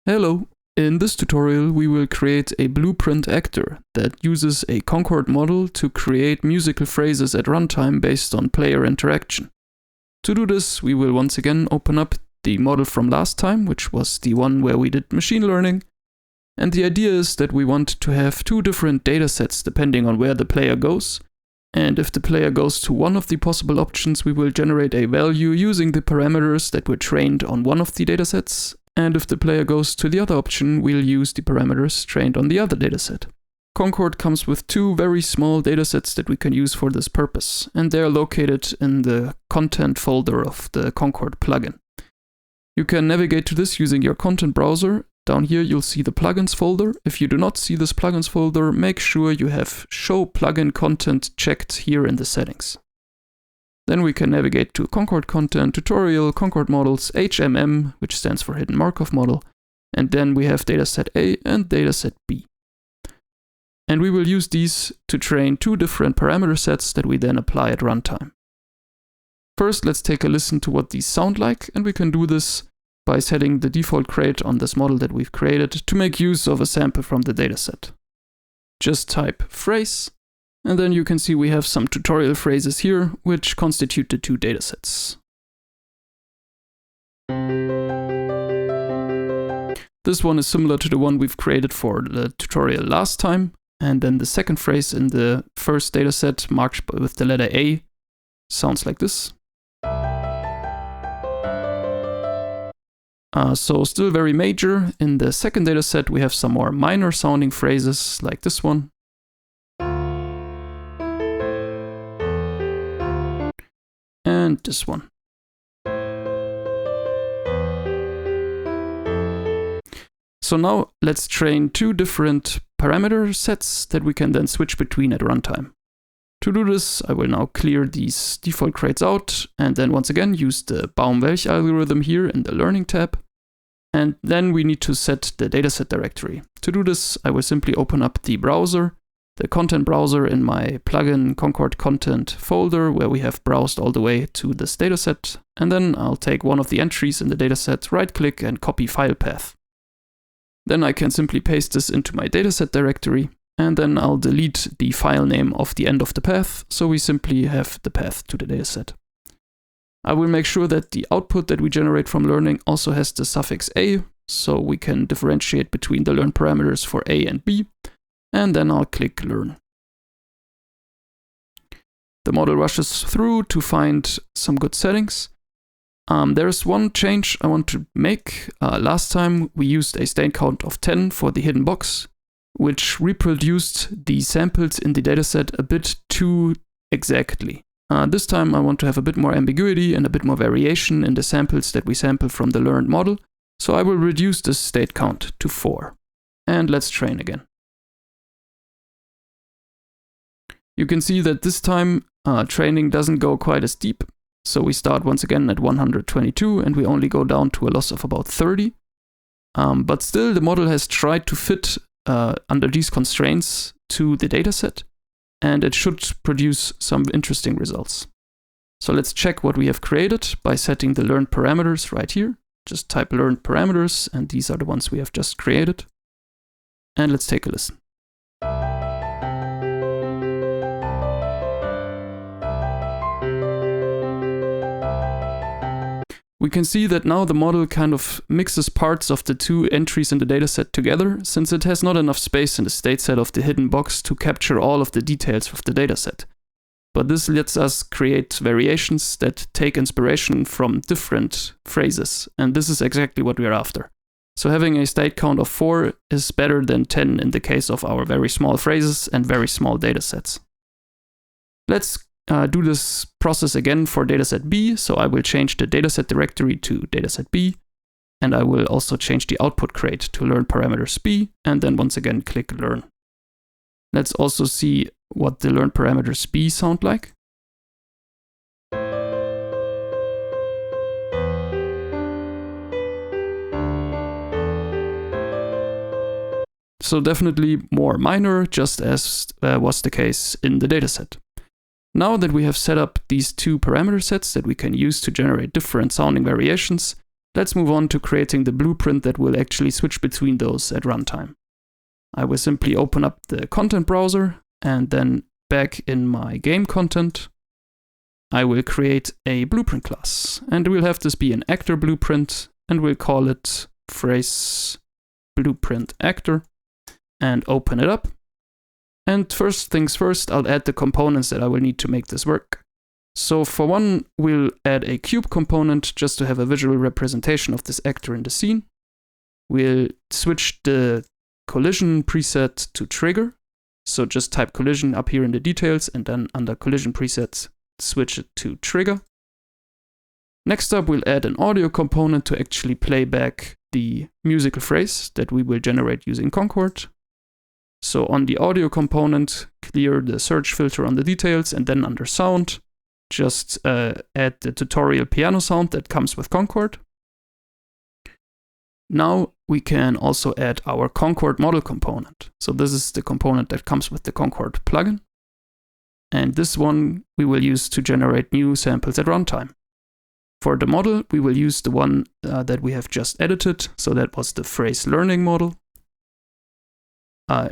Hello! In this tutorial we will create a blueprint actor that uses a Concord model to create musical phrases at runtime based on player interaction. To do this, we will once again open up the model from last time, which was the one where we did machine learning. And the idea is that we want to have two different datasets depending on where the player goes. And if the player goes to one of the possible options, we will generate a value using the parameters that were trained on one of the datasets. And if the player goes to the other option, we'll use the parameters trained on the other dataset. Concord comes with two very small datasets that we can use for this purpose, and they are located in the content folder of the Concord plugin. You can navigate to this using your content browser. Down here you'll see the plugins folder. If you do not see this plugins folder, make sure you have show plugin content checked here in the settings. Then we can navigate to Concord Content, Tutorial, Concord Models, HMM, which stands for Hidden Markov Model, and then we have dataset A and dataset B. And we will use these to train two different parameter sets that we then apply at runtime. First, let's take a listen to what these sound like, and we can do this by setting the default crate on this model that we've created to make use of a sample from the dataset. Just type phrase. And then you can see we have some tutorial phrases here, which constitute the two datasets. This one is similar to the one we've created for the tutorial last time. And then the second phrase in the first dataset, marked with the letter A, sounds like this. So still very major. In the second dataset, we have some more minor sounding phrases like this one. And this one. So now let's train two different parameter sets that we can then switch between at runtime. To do this, I will now clear these default crates out and then once again use the Baum-Welch algorithm here in the Learning tab. And then we need to set the dataset directory. To do this, I will simply open up the browser, the content browser in my plugin Concord Content folder where we have browsed all the way to this dataset. And then I'll take one of the entries in the dataset, right-click and copy file path. Then I can simply paste this into my dataset directory, and then I'll delete the file name of the end of the path, so we simply have the path to the dataset. I will make sure that the output that we generate from learning also has the suffix A, so we can differentiate between the learn parameters for A and B, and then I'll click Learn. The model rushes through to find some good settings. There's one change I want to make. Last time we used a state count of 10 for the hidden box, which reproduced the samples in the dataset a bit too exactly. This time I want to have a bit more ambiguity and a bit more variation in the samples that we sample from the learned model, so I will reduce this state count to 4. And let's train again. You can see that this time training doesn't go quite as deep. So we start once again at 122 and we only go down to a loss of about 30. But still the model has tried to fit under these constraints to the dataset, and it should produce some interesting results. So let's check what we have created by setting the learned parameters right here. Just type learned parameters, and these are the ones we have just created. And let's take a listen. We can see that now the model kind of mixes parts of the two entries in the dataset together, since it has not enough space in the state set of the hidden box to capture all of the details of the dataset. But this lets us create variations that take inspiration from different phrases, and this is exactly what we are after. So having a state count of 4 is better than 10 in the case of our very small phrases and very small datasets. Let's do this process again for dataset B, so I will change the dataset directory to dataset B, and I will also change the output crate to learn parameters B, and then once again click Learn. Let's also see what the learn parameters B sound like. So definitely more minor, just as was the case in the dataset. Now that we have set up these two parameter sets that we can use to generate different sounding variations, let's move on to creating the blueprint that will actually switch between those at runtime. I will simply open up the content browser, and then back in my game content, I will create a blueprint class. And we'll have this be an actor blueprint, and we'll call it phrase blueprint actor, and open it up. And first things first, I'll add the components that I will need to make this work. So for one, we'll add a cube component just to have a visual representation of this actor in the scene. We'll switch the collision preset to trigger. So just type collision up here in the details, and then under collision presets, switch it to trigger. Next up, we'll add an audio component to actually play back the musical phrase that we will generate using Concord. So on the audio component, clear the search filter on the details, and then under sound, just add the tutorial piano sound that comes with Concord. Now we can also add our Concord model component. So this is the component that comes with the Concord plugin. And this one we will use to generate new samples at runtime. For the model, we will use the one that we have just edited. So that was the phrase learning model.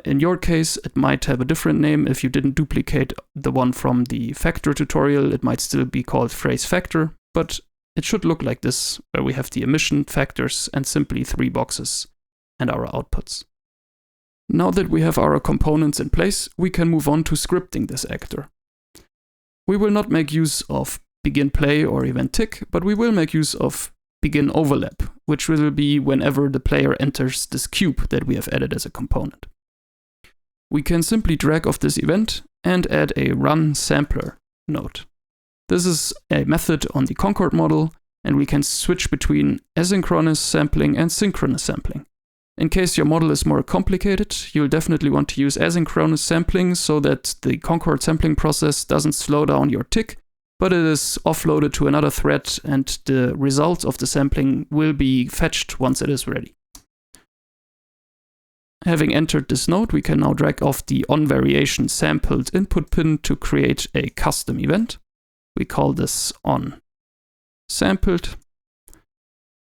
In your case, it might have a different name. If you didn't duplicate the one from the factor tutorial, it might still be called phrase factor, but it should look like this, where we have the emission factors and simply 3 boxes and our outputs. Now that we have our components in place, we can move on to scripting this actor. We will not make use of begin play or event tick, but we will make use of begin overlap, which will be whenever the player enters this cube that we have added as a component. We can simply drag off this event and add a run sampler node. This is a method on the Concord model, and we can switch between asynchronous sampling and synchronous sampling. In case your model is more complicated, you'll definitely want to use asynchronous sampling so that the Concord sampling process doesn't slow down your tick, but it is offloaded to another thread, and the results of the sampling will be fetched once it is ready. Having entered this node, we can now drag off the onVariation sampled input pin to create a custom event. We call this onSampled.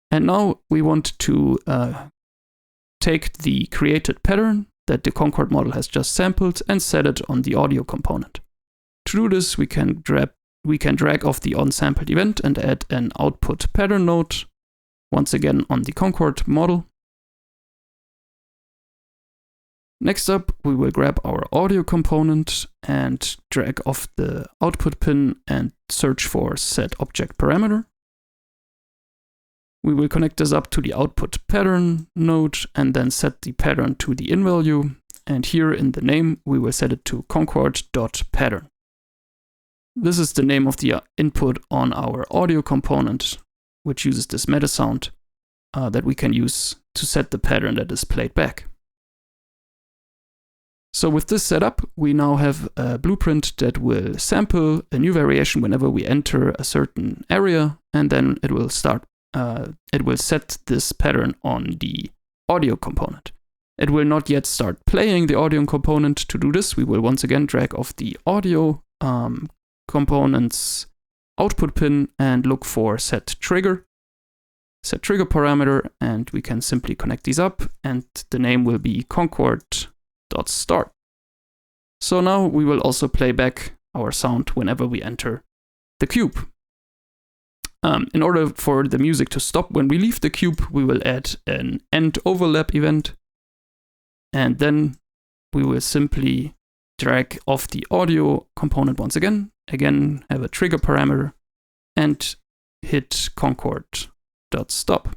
And now we want to take the created pattern that the Concord model has just sampled and set it on the audio component. To do this, we can drag off the onSampled event and add an output pattern node, once again on the Concord model. Next up, we will grab our audio component and drag off the output pin and search for set object parameter. We will connect this up to the output pattern node and then set the pattern to the in value. And here in the name, we will set it to concord.pattern. This is the name of the input on our audio component, which uses this meta sound that we can use to set the pattern that is played back. So with this setup, we now have a blueprint that will sample a new variation whenever we enter a certain area, and then it will set this pattern on the audio component. It will not yet start playing the audio component. To do this, we will once again drag off the audio component's output pin and look for set trigger parameter, and we can simply connect these up, and the name will be Concord.start. So now we will also play back our sound whenever we enter the cube. In order for the music to stop when we leave the cube, we will add an end overlap event, and then we will simply drag off the audio component once again have a trigger parameter, and hit Concord.stop.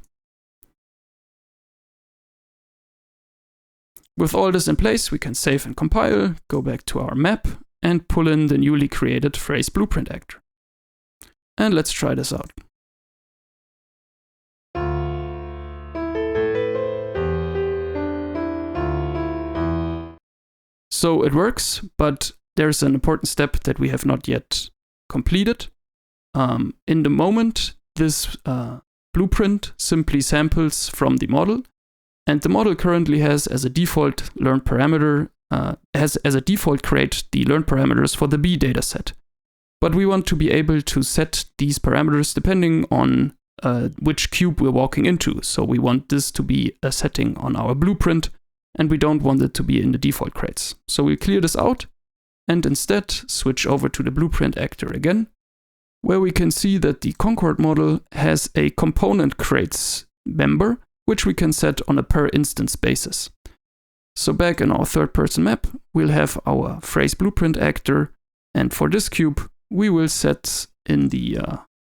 With all this in place, we can save and compile, go back to our map, and pull in the newly created phrase blueprint actor. And let's try this out. So it works, but there's an important step that we have not yet completed. In the moment, this blueprint simply samples from the model, and the model currently has as a default learned parameter, has as a default crate the learned parameters for the B dataset. But we want to be able to set these parameters depending on which cube we're walking into. So we want this to be a setting on our blueprint, and we don't want it to be in the default crates. So we'll clear this out and instead switch over to the blueprint actor again, where we can see that the Concord model has a component crates member, which we can set on a per instance basis. So back in our third person map, we'll have our phrase blueprint actor, and for this cube, we will set in the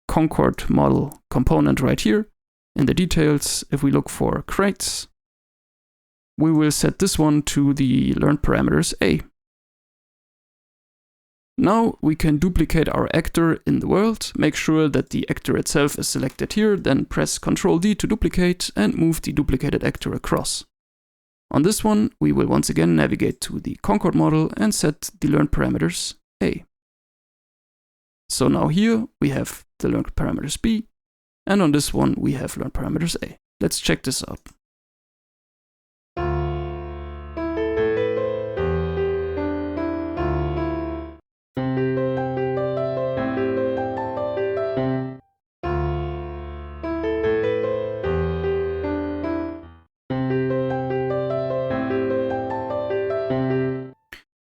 Concord model component right here, in the details, if we look for crates, we will set this one to the learned parameters A. Now we can duplicate our actor in the world, make sure that the actor itself is selected here, then press Ctrl D to duplicate and move the duplicated actor across. On this one, we will once again navigate to the Concord model and set the learned parameters A. So now here we have the learned parameters B, and on this one we have learned parameters A. Let's check this out.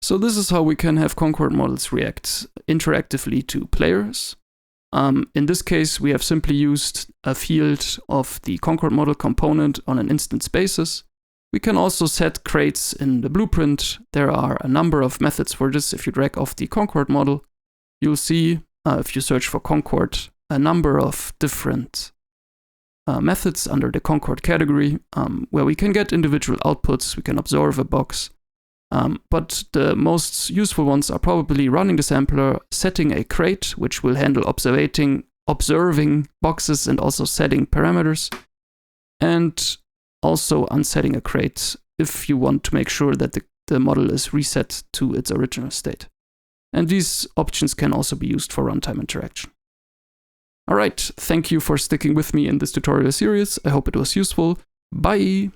So this is how we can have Concord models react interactively to players. In this case, we have simply used a field of the Concord model component on an instance basis. We can also set crates in the blueprint. There are a number of methods for this. If you drag off the Concord model, you'll see, if you search for Concord, a number of different methods under the Concord category, where we can get individual outputs, we can observe a box. But the most useful ones are probably running the sampler, setting a crate, which will handle observing boxes and also setting parameters, and also unsetting a crate if you want to make sure that the model is reset to its original state. And these options can also be used for runtime interaction. Alright, thank you for sticking with me in this tutorial series. I hope it was useful. Bye!